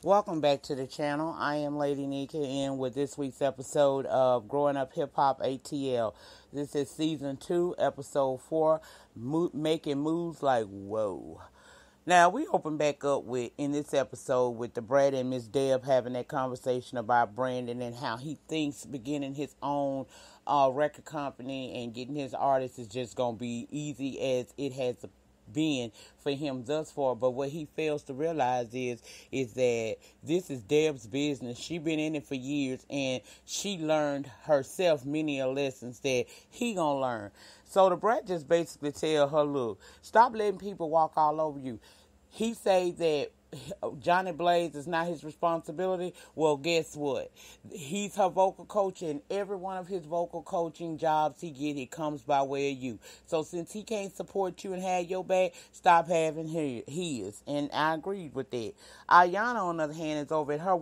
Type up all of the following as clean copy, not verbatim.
Welcome back to the channel. I am Lady Nika and with this week's episode of Growing Up Hip Hop ATL. This is season 2, episode 4, Making Moves Like Whoa. Now, we open back up in this episode with the Brad and Miss Deb having that conversation about Brandon and how he thinks beginning his own record company and getting his artists is just going to be easy as it has been for him thus far. But what he fails to realize is that this is Deb's business. She been in it for years and she learned herself many lessons that he gonna learn. So the brat just basically tell her, look, stop letting people walk all over you. He say that Johnny Blaze is not his responsibility. Well, guess what? He's her vocal coach, and every one of his vocal coaching jobs he comes by way of you. So since he can't support you and have your back, stop having his. And I agreed with that. Ayana, on the other hand, is over at her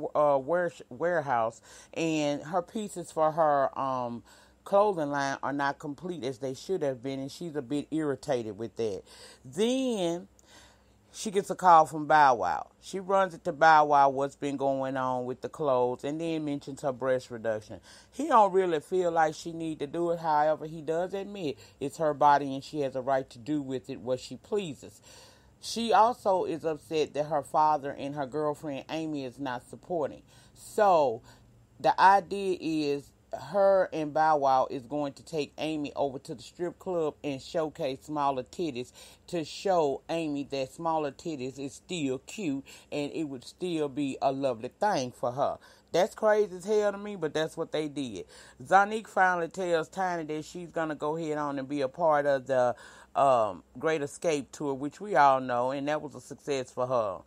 warehouse, and her pieces for her clothing line are not complete as they should have been, and she's a bit irritated with that. Then she gets a call from Bow Wow. She runs it to Bow Wow what's been going on with the clothes and then mentions her breast reduction. He don't really feel like she need to do it. However, he does admit it's her body and she has a right to do with it what she pleases. She also is upset that her father and her girlfriend Amy is not supporting. So the idea is her and Bow Wow is going to take Amy over to the strip club and showcase smaller titties to show Amy that smaller titties is still cute and it would still be a lovely thing for her. That's crazy as hell to me, but that's what they did. Zonnique finally tells Tiny that she's going to go ahead on and be a part of the Great Xscape Tour, which we all know, and that was a success for her.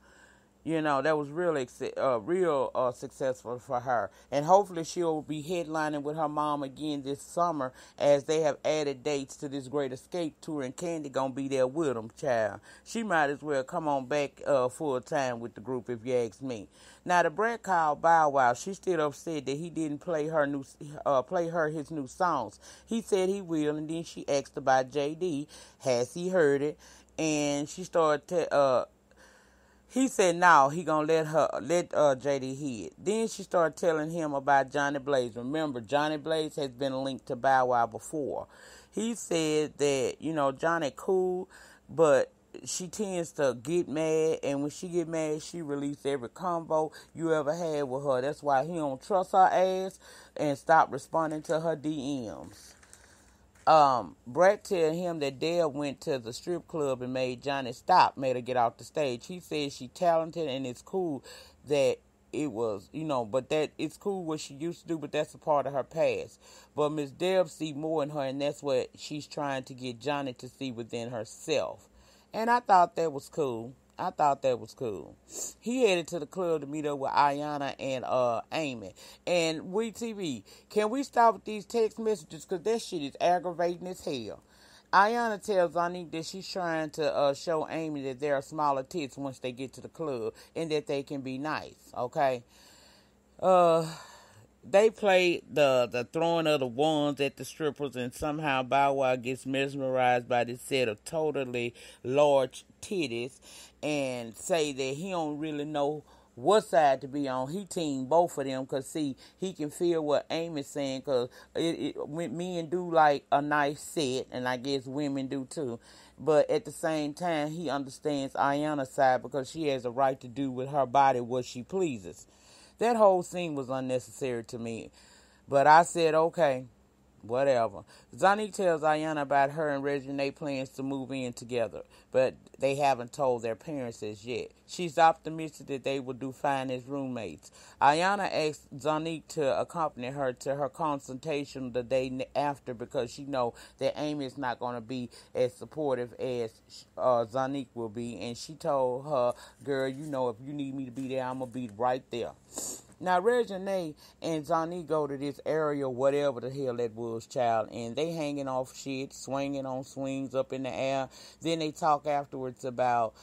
You know, that was really successful for her. And hopefully she'll be headlining with her mom again this summer as they have added dates to this Great Xscape Tour. And Candy gonna be there with them, child. She might as well come on back full time with the group if you ask me. Now, the brat called Bow Wow. She still upset that he didn't play her his new songs. He said he will, and then she asked about JD. Has he heard it? And she started he said no, he gonna let JD hear it. Then she started telling him about Johnny Blaze. Remember, Johnny Blaze has been linked to Bow Wow before. He said that, Johnny cool, but she tends to get mad, and when she get mad, she releases every combo you ever had with her. That's why he don't trust her ass and stop responding to her DMs. Brett tell him that Deb went to the strip club and made Johnny stop, made her get off the stage. He says she's talented and it's cool that it was, but that it's cool what she used to do, but that's a part of her past. But Miss Deb see more in her, and that's what she's trying to get Johnny to see within herself. And I thought that was cool. He headed to the club to meet up with Ayana and Amy. And TV, can we stop with these text messages? Because that shit is aggravating as hell. Ayana tells Zonnique that she's trying to show Amy that there are smaller tits once they get to the club and that they can be nice, okay? They play the throwing of the wands at the strippers, and somehow Bow Wow gets mesmerized by this set of totally large titties and say that he don't really know what side to be on. He teamed both of them because, see, he can feel what Amy's saying because men do like a nice set, and I guess women do too. But at the same time, he understands Ayana's side because she has a right to do with her body what she pleases. That whole scene was unnecessary to me. But I said, okay, whatever. Zonnique tells Ayana about her and Reginae plans to move in together, but they haven't told their parents as yet. She's optimistic that they will do fine as roommates. Ayana asks Zonnique to accompany her to her consultation the day after because she knows that Amy is not going to be as supportive as Zonnique will be. And she told her, girl, if you need me to be there, I'm going to be right there. Now, Reginae and Zonnique go to this area, whatever the hell that was, child, and they hanging off shit, swinging on swings up in the air. Then they talk afterwards about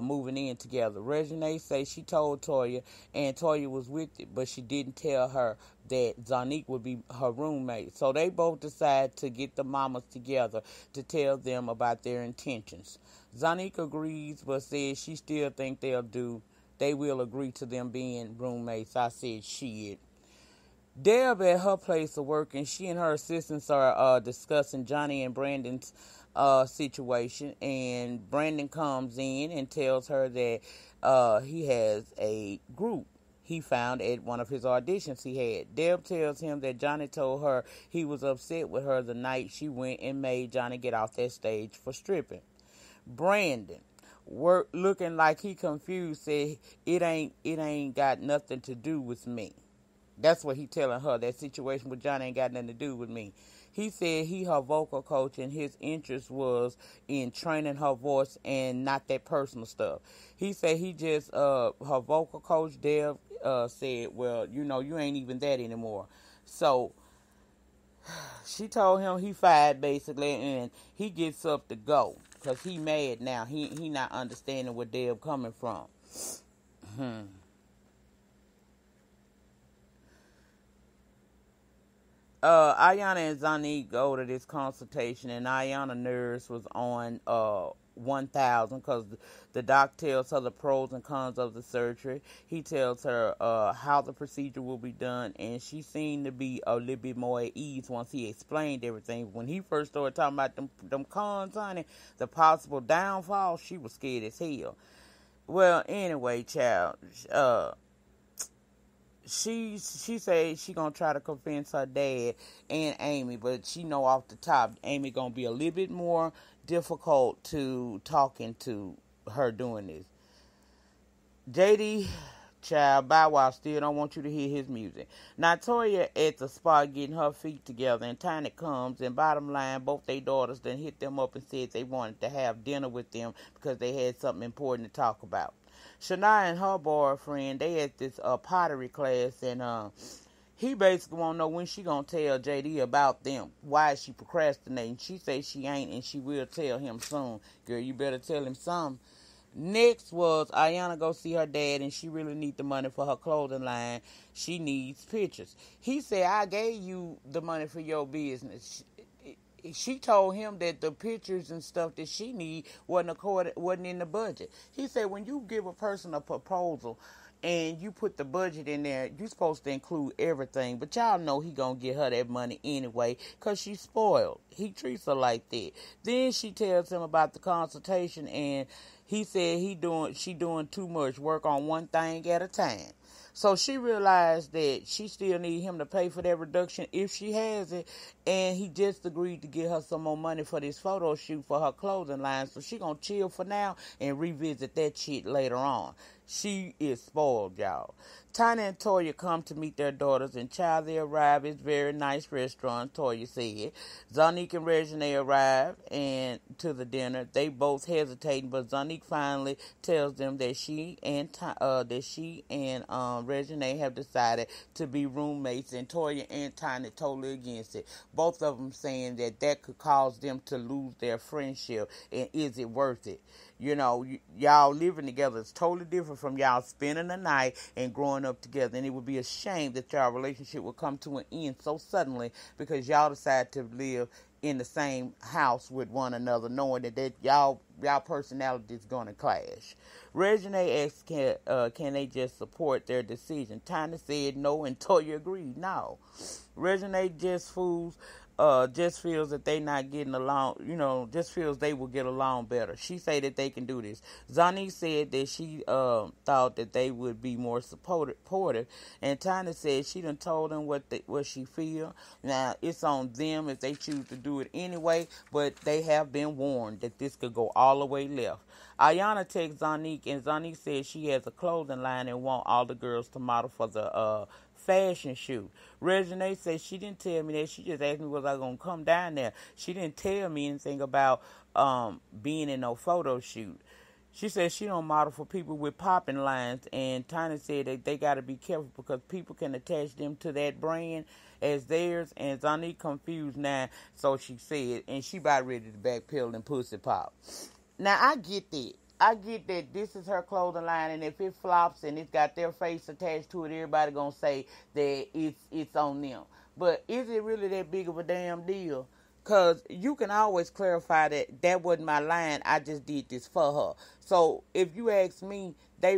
moving in together. Reginae says she told Toya, and Toya was with it, but she didn't tell her that Zonnique would be her roommate. So they both decide to get the mamas together to tell them about their intentions. Zonnique agrees, but says she still think they'll do they will agree to them being roommates. I said, shit. Deb at her place of work, and she and her assistants are discussing Johnny and Brandon's situation. And Brandon comes in and tells her that he has a group he found at one of his auditions he had. Deb tells him that Johnny told her he was upset with her the night she went and made Johnny get off that stage for stripping. Brandon, looking like he confused, said it ain't got nothing to do with me. That's what he telling her. That situation with Johnny ain't got nothing to do with me. He said he her vocal coach and his interest was in training her voice and not that personal stuff. He said he just her vocal coach Deb said, well, you ain't even that anymore. So she told him he fired basically, and he gets up to go because he mad now. He not understanding where Deb coming from. Ayana and Zonnique go to this consultation, and Ayana nerves was on 1,000 because the doc tells her the pros and cons of the surgery. He tells her how the procedure will be done, and she seemed to be a little bit more at ease once he explained everything. When he first started talking about them cons, honey, the possible downfall, she was scared as hell. Well, anyway, child, she said she gonna try to convince her dad and Amy, but she know off the top Amy gonna be a little bit more difficult to talking to her doing this. JD, child, Bow Wow still don't want you to hear his music. Now Toya at the spot getting her feet together, and Tiny comes, and bottom line, both their daughters then hit them up and said they wanted to have dinner with them because they had something important to talk about. Shania and her boyfriend, they at this pottery class, and he basically want to know when she gonna tell JD about them. Why is she procrastinating? She say she ain't, and she will tell him soon. Girl, you better tell him something. Next was Ayana go see her dad, and she really need the money for her clothing line. She needs pictures. He said, I gave you the money for your business. She told him that the pictures and stuff that she need wasn't in the budget. He said, when you give a person a proposal and you put the budget in there, you're supposed to include everything. But y'all know he gonna get her that money anyway because she's spoiled. He treats her like that. Then she tells him about the consultation, and he said she doing too much work on one thing at a time. So she realized that she still need him to pay for that reduction if she has it, and he just agreed to give her some more money for this photo shoot for her clothing line. So she gonna chill for now and revisit that shit later on. She is spoiled, y'all. Tiny and Toya come to meet their daughters, and child, they arrive at a very nice restaurant, Toya said. Zonnique and Reginae arrive and to the dinner. They both hesitating, but Zonnique finally tells them that she and Reginae have decided to be roommates, and Toya and Tiny totally against it. Both of them saying that could cause them to lose their friendship, and is it worth it? Y'all living together is totally different from y'all spending the night and growing up together. And it would be a shame that y'all relationship would come to an end so suddenly because y'all decide to live in the same house with one another, knowing that y'all personality is going to clash. Reginae asked, can they just support their decision? Tiny said no, and Toya agreed no. Reginae just feels that they not getting along, just feels they will get along better. She say that they can do this. Zonnique said that she thought that they would be more supportive, and Tiny said she done told them what she feel. Now, it's on them if they choose to do it anyway, but they have been warned that this could go all the way left. Ayana texts Zonnique, and Zonnique says she has a clothing line and want all the girls to model for the fashion shoot. Reginae says she didn't tell me that. She just asked me was I gonna come down there. She didn't tell me anything about being in no photo shoot. She said she don't model for people with popping lines, and Tiny said that they got to be careful because people can attach them to that brand as theirs, and Zonnique confused now, so she said, and she about ready to backpedal and pussy pop. Now, I get that. I get that this is her clothing line, and if it flops and it's got their face attached to it, everybody gonna say that it's on them. But is it really that big of a damn deal? Because you can always clarify that wasn't my line. I just did this for her. So if you ask me, they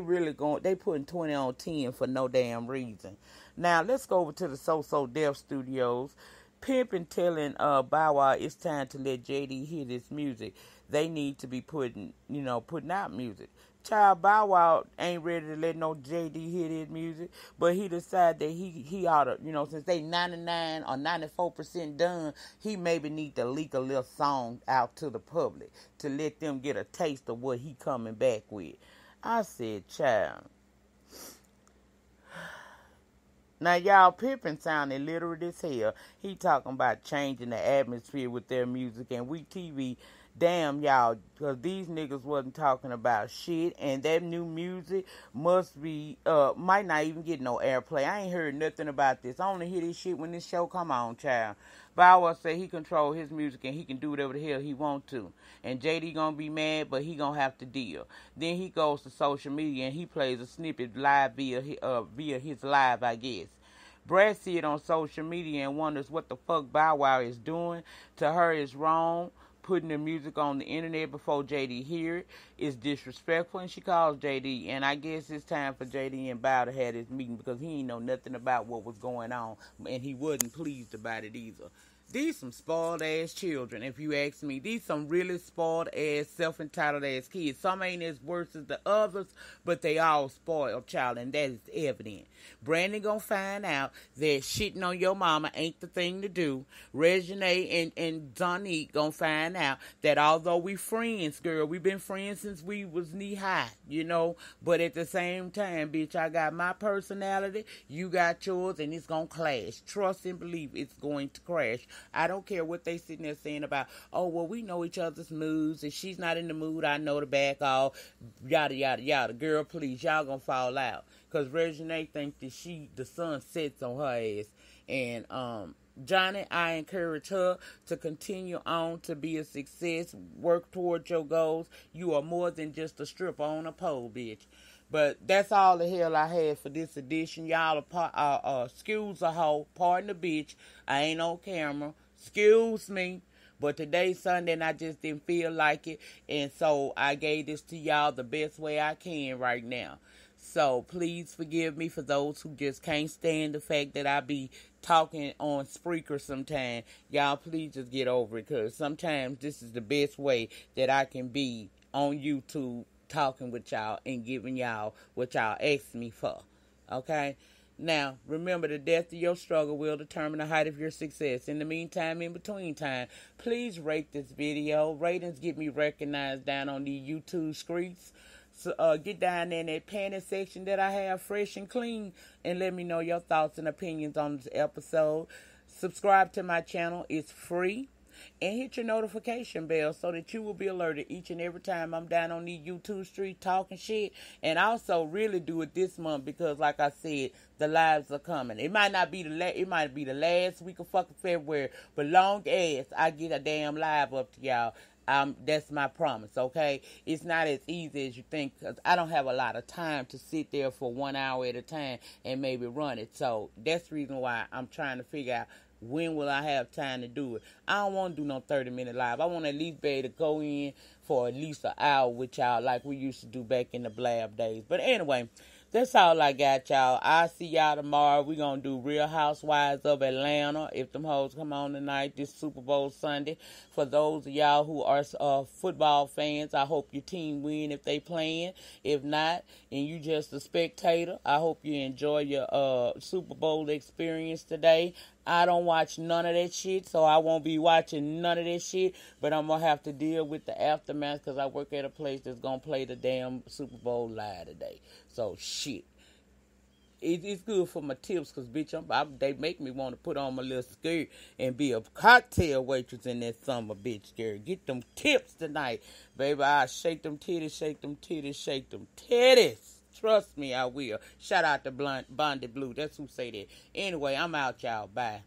putting 20 on 10 for no damn reason. Now, let's go over to the So Def Studios. Pimpin' telling Bow Wow it's time to let JD hear this music. They need to be putting out music. Child, Bow Wow ain't ready to let no JD hear this music, but he decided that he ought to, since they 99 or 94% done, he maybe need to leak a little song out to the public to let them get a taste of what he coming back with. I said, child. Now, y'all, Pippin sounded literate as hell. He talking about changing the atmosphere with their music, and we TV, damn, y'all, because these niggas wasn't talking about shit, and that new music must be, might not even get no airplay. I ain't heard nothing about this. I only hear this shit when this show come on, child. Bow Wow say he control his music and he can do whatever the hell he want to. And JD gonna be mad, but he gonna have to deal. Then he goes to social media and he plays a snippet live via his live, I guess. Brad see it on social media and wonders what the fuck Bow Wow is doing. To her, it's wrong. Putting the music on the internet before JD hear it is disrespectful, and she calls JD. And I guess it's time for JD and Bow to have this meeting because he ain't know nothing about what was going on, and he wasn't pleased about it either. These some spoiled ass children, if you ask me. These some really spoiled ass, self-entitled ass kids. Some ain't as worse as the others, but they all spoiled, child, and that is evident. Brandon gonna find out that shitting on your mama ain't the thing to do. Reginae and Zonnique gonna find out that although we friends, girl, we been friends since we was knee high, but at the same time, bitch, I got my personality, you got yours, and it's gonna clash. Trust and believe it's going to crash. I don't care what they sitting there saying about, oh, well, we know each other's moods. If she's not in the mood, I know to back off. Yada, yada, yada. Girl, please, y'all gonna fall out. Because Reginae thinks that the sun sets on her ass. And, Johnny, I encourage her to continue on to be a success. Work towards your goals. You are more than just a stripper on a pole, bitch. But that's all the hell I had for this edition. Y'all, excuse a hoe, pardon the bitch. I ain't on camera. Excuse me. But today's Sunday and I just didn't feel like it. And so I gave this to y'all the best way I can right now. So please forgive me for those who just can't stand the fact that I be talking on Spreaker sometime. Y'all, please just get over it. Because sometimes this is the best way that I can be on YouTube talking with y'all and giving y'all what y'all asked me for. Okay? Now, remember, the depth of your struggle will determine the height of your success. In the meantime, in between time, please rate this video. Ratings get me recognized down on the YouTube streets. So, get down there in that panty section that I have fresh and clean and let me know your thoughts and opinions on this episode. Subscribe to my channel. It's free. And hit your notification bell so that you will be alerted each and every time I'm down on the YouTube street talking shit. And also really do it this month because, like I said, the lives are coming. It might not be it might be the last week of fucking February, but long as I get a damn live up to y'all, that's my promise, okay? It's not as easy as you think because I don't have a lot of time to sit there for 1 hour at a time and maybe run it. So that's the reason why I'm trying to figure out when will I have time to do it. I don't want to do no 30-minute live. I want to at least be able to go in for at least an hour with y'all like we used to do back in the blab days. But anyway, that's all I got, y'all. I'll see y'all tomorrow. We're going to do Real Housewives of Atlanta. If them hoes come on tonight, this Super Bowl Sunday. For those of y'all who are football fans, I hope your team win if they playing. If not, and you just a spectator, I hope you enjoy your Super Bowl experience today. I don't watch none of that shit, so I won't be watching none of that shit. But I'm going to have to deal with the aftermath because I work at a place that's going to play the damn Super Bowl live today. So, shit. It's good for my tips because, bitch, they make me want to put on my little skirt and be a cocktail waitress in that summer, bitch, girl. Get them tips tonight. Baby, I'll shake them titties, shake them titties, shake them titties. Trust me, I will. Shout out to Bondi Blue. That's who say that. Anyway, I'm out, y'all. Bye.